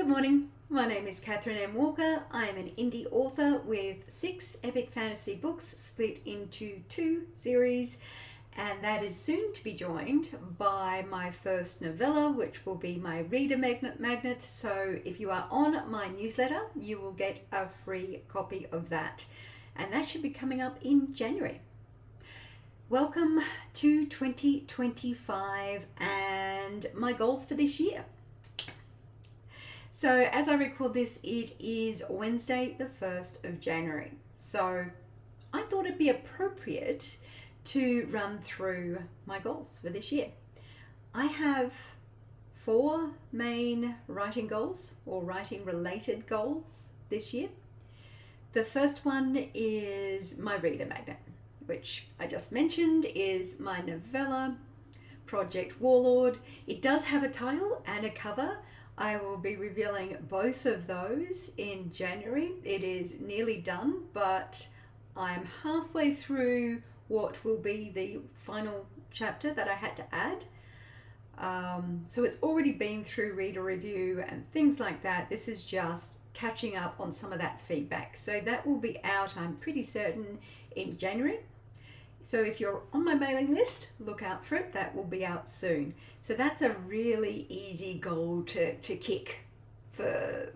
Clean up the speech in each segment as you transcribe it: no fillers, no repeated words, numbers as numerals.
morning, my name is Catherine M. Walker. I am an indie author with 6 epic fantasy books split into 2 series, and that is soon to be joined by my first novella, which will be my reader magnet. So if you are on my newsletter, you will get a free copy of that, and that should be coming up in January. Welcome to 2025 and my goals for this year. So as I record this, it is Wednesday, the 1st of January. So I thought it'd be appropriate to run through my goals for this year. I have 4 main writing goals or writing related goals this year. The first one is my reader magnet, which I just mentioned is my novella, Project Warlord. It does have a title and a cover. I will be revealing both of those in January. It is nearly done, but I'm halfway through what will be the final chapter that I had to add. So it's already been through reader review and things like that. This is just catching up on some of that feedback. So that will be out, I'm pretty certain, in January. So if you're on my mailing list, look out for it. That will be out soon. So that's a really easy goal to kick for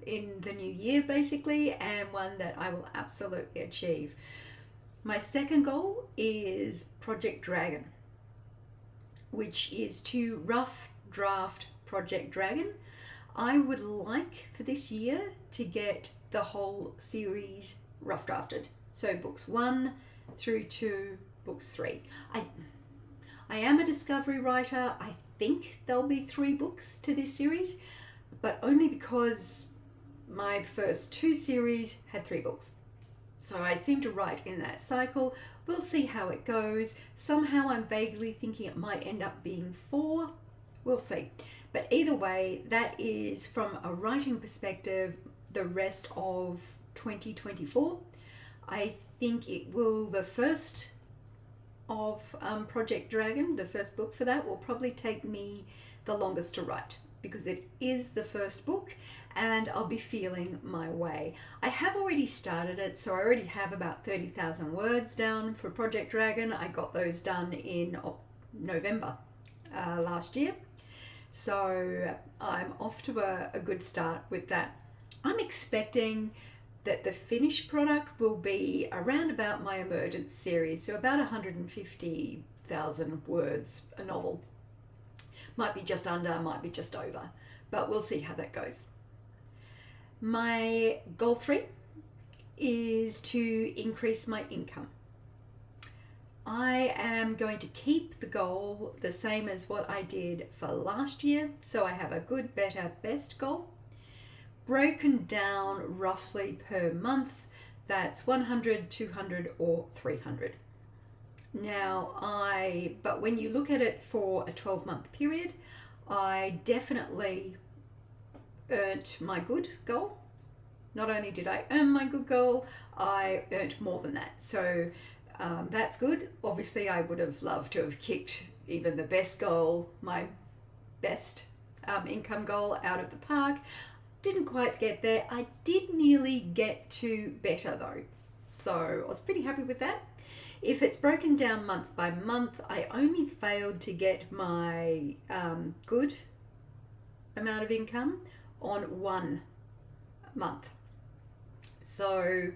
in the new year, basically, and one that I will absolutely achieve. My second goal is Project Dragon, which is to rough draft Project Dragon. I would like for this year to get the whole series rough drafted. So books 1 through to books 3. I am a discovery writer. I think there'll be 3 books to this series, but only because my first 2 series had 3 books. So I seem to write in that cycle. We'll see how it goes. Somehow I'm vaguely thinking it might end up being 4. We'll see. But either way, that is from a writing perspective, the rest of 2024. I think it will, the first of Project Dragon, the first book for that, will probably take me the longest to write because it is the first book and I'll be feeling my way. I have already started it, so I already have about 30,000 words down for Project Dragon. I got those done in November last year. So I'm off to a good start with that. I'm expecting that the finished product will be around about my Emergence Series, so about 150,000 words a novel. Might be just under, might be just over, but we'll see how that goes. My goal 3 is to increase my income. I am going to keep the goal the same as what I did for last year, so I have a good, better, best goal. Broken down roughly per month, that's 100, 200 or 300. But when you look at it for a 12-month period, I definitely earned my good goal. Not only did I earn my good goal, I earned more than that. So that's good. Obviously, I would have loved to have kicked even the best goal, my best income goal, out of the park. Didn't quite get there. I did nearly get to better though, so I was pretty happy with that. If it's broken down month by month, I only failed to get my good amount of income on 1 month. So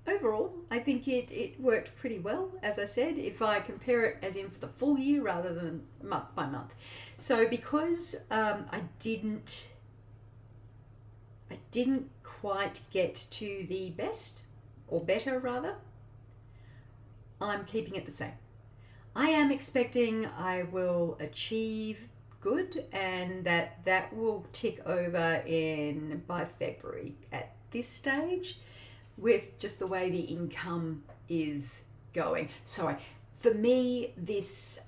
overall, I think it worked pretty well, as I said, if I compare it as in for the full year rather than month by month. So because I didn't quite get to the best, or better rather, I'm keeping it the same. I am expecting I will achieve good and that will tick over by February at this stage with just the way the income is going. Sorry, for me this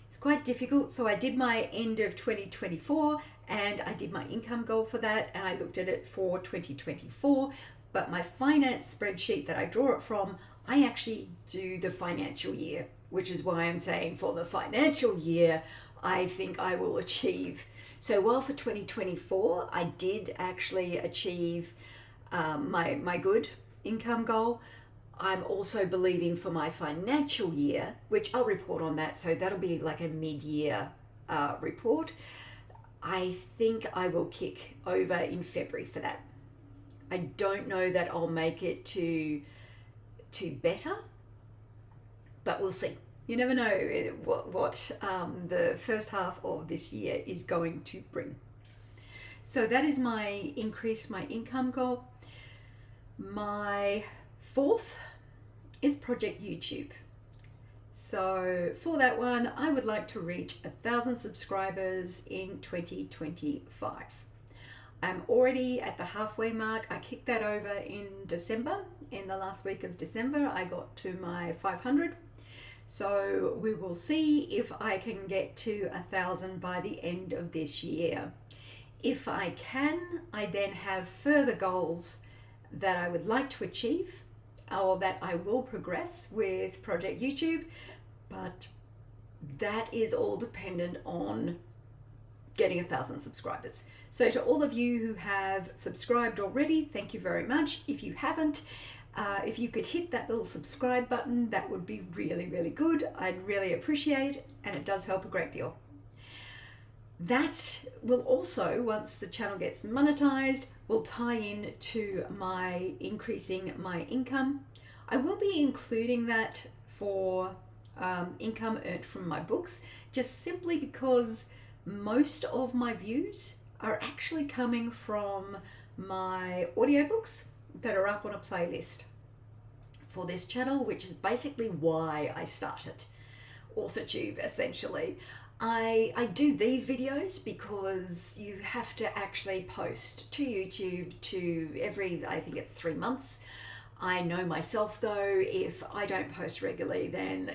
it's quite difficult. So I did my end of 2024 and I did my income goal for that and I looked at it for 2024, but my finance spreadsheet that I draw it from, I actually do the financial year, which is why I'm saying for the financial year, I think I will achieve. So while for 2024, I did actually achieve my good income goal, I'm also believing for my financial year, which I'll report on that. So that'll be like a mid-year report. I think I will kick over in February for that. I don't know that I'll make it to better, but we'll see. You never know what the first half of this year is going to bring. So that is my increase my income goal. My fourth is Project YouTube. So for that one, I would like to reach 1,000 subscribers in 2025. I'm already at the halfway mark. I kicked that over in December. In the last week of December, I got to my 500. So we will see if I can get to 1,000 by the end of this year. If I can, I then have further goals that I would like to achieve, or that I will progress with Project YouTube, but that is all dependent on getting 1,000 subscribers. So to all of you who have subscribed already, thank you very much. If you haven't, if you could hit that little subscribe button, that would be really, really good. I'd really appreciate it, and it does help a great deal. That will also, once the channel gets monetized, will tie in to my increasing my income. I will be including that for income earned from my books, just simply because most of my views are actually coming from my audiobooks that are up on a playlist for this channel, which is basically why I started AuthorTube, essentially. I do these videos because you have to actually post to YouTube to every, I think it's 3 months. I know myself though, if I don't post regularly, then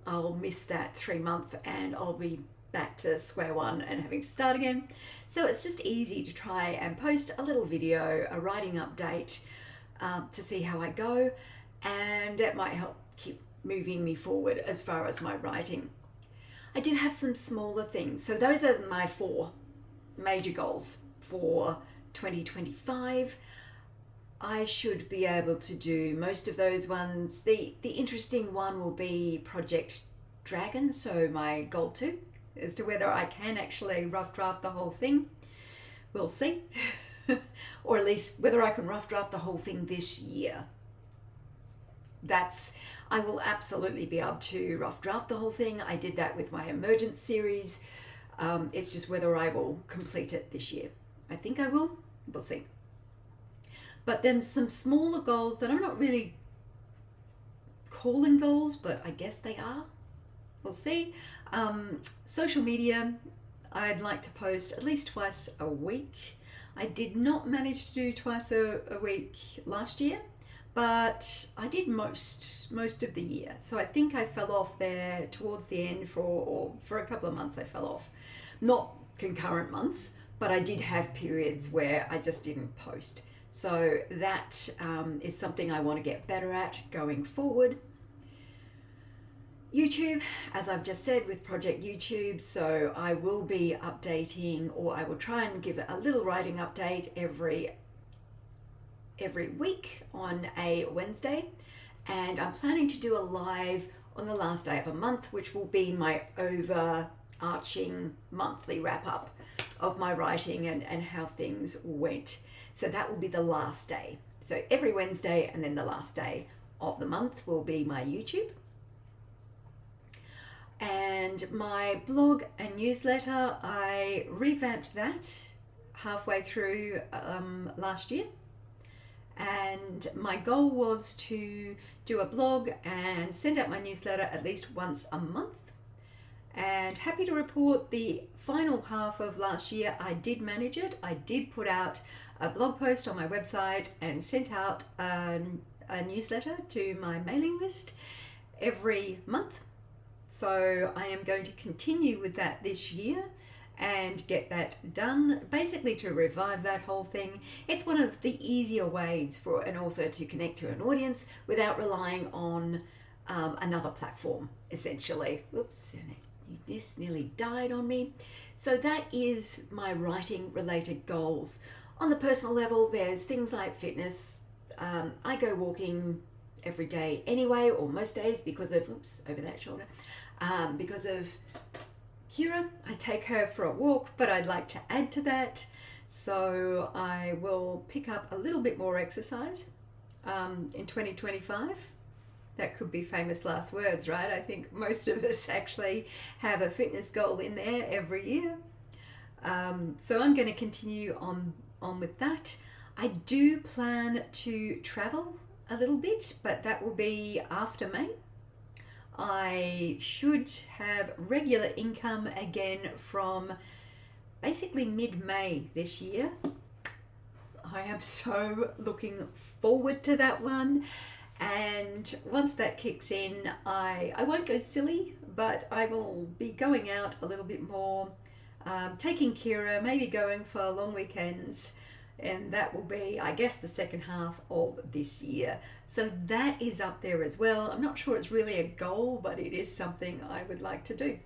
I'll miss that 3 month and I'll be back to square one and having to start again. So it's just easy to try and post a little video, a writing update, to see how I go, and it might help keep moving me forward as far as my writing. I do have some smaller things. So those are my 4 major goals for 2025. I should be able to do most of those ones. The interesting one will be Project Dragon, so my goal 2, as to whether I can actually rough draft the whole thing. We'll see. Or at least whether I can rough draft the whole thing this year. I will absolutely be able to rough draft the whole thing. I did that with my Emergence Series. It's just whether I will complete it this year. I think I will. We'll see. But then some smaller goals that I'm not really calling goals, but I guess they are. We'll see. Social media, I'd like to post at least twice a week. I did not manage to do twice a week last year, but I did most of the year. So I think I fell off there towards the end for a couple of months. I fell off, not concurrent months, but I did have periods where I just didn't post. So that is something I want to get better at going forward. YouTube, as I've just said, with Project YouTube, so I will be updating, or I will try and give a little writing update every week on a Wednesday, and I'm planning to do a live on the last day of a month, which will be my overarching monthly wrap-up of my writing and how things went. So that will be the last day. So every Wednesday, and then the last day of the month will be my YouTube. And my blog and newsletter, I revamped that halfway through last year. And my goal was to do a blog and send out my newsletter at least once a month. And happy to report the final half of last year, I did manage it. I did put out a blog post on my website and sent out a newsletter to my mailing list every month. So I am going to continue with that this year and get that done, basically to revive that whole thing. It's one of the easier ways for an author to connect to an audience without relying on another platform, essentially. Whoops, You just nearly died on me. So that is my writing related goals. On the personal level, there's things like fitness. I go walking every day anyway, or most days, because of, oops, over that shoulder, because of Kira. I take her for a walk, but I'd like to add to that. So I will pick up a little bit more exercise in 2025. That could be famous last words, right? I think most of us actually have a fitness goal in there every year. So I'm going to continue on with that. I do plan to travel a little bit, but that will be after May. I should have regular income again from basically mid-May this year. I am so looking forward to that one. And once that kicks in, I won't go silly, but I will be going out a little bit more, taking Kira, maybe going for long weekends, and that will be, I guess, the second half of this year. So that is up there as well. I'm not sure it's really a goal, but it is something I would like to do.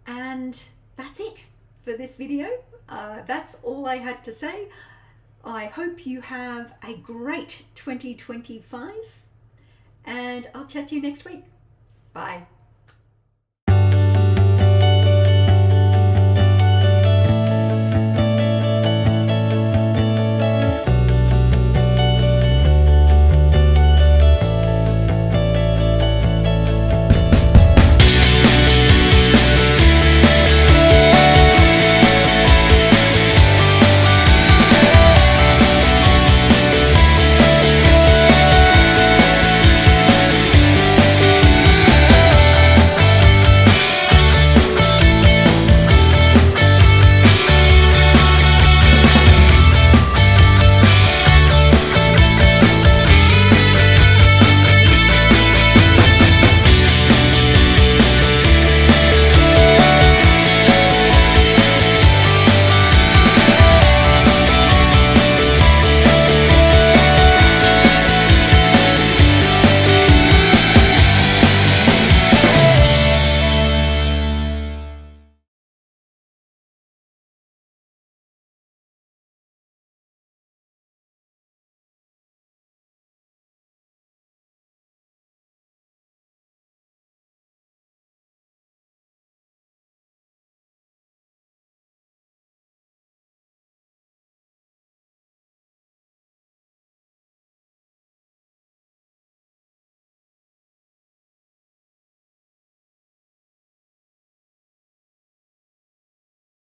And that's it for this video. That's all I had to say. I hope you have a great 2025, and I'll chat to you next week. Bye.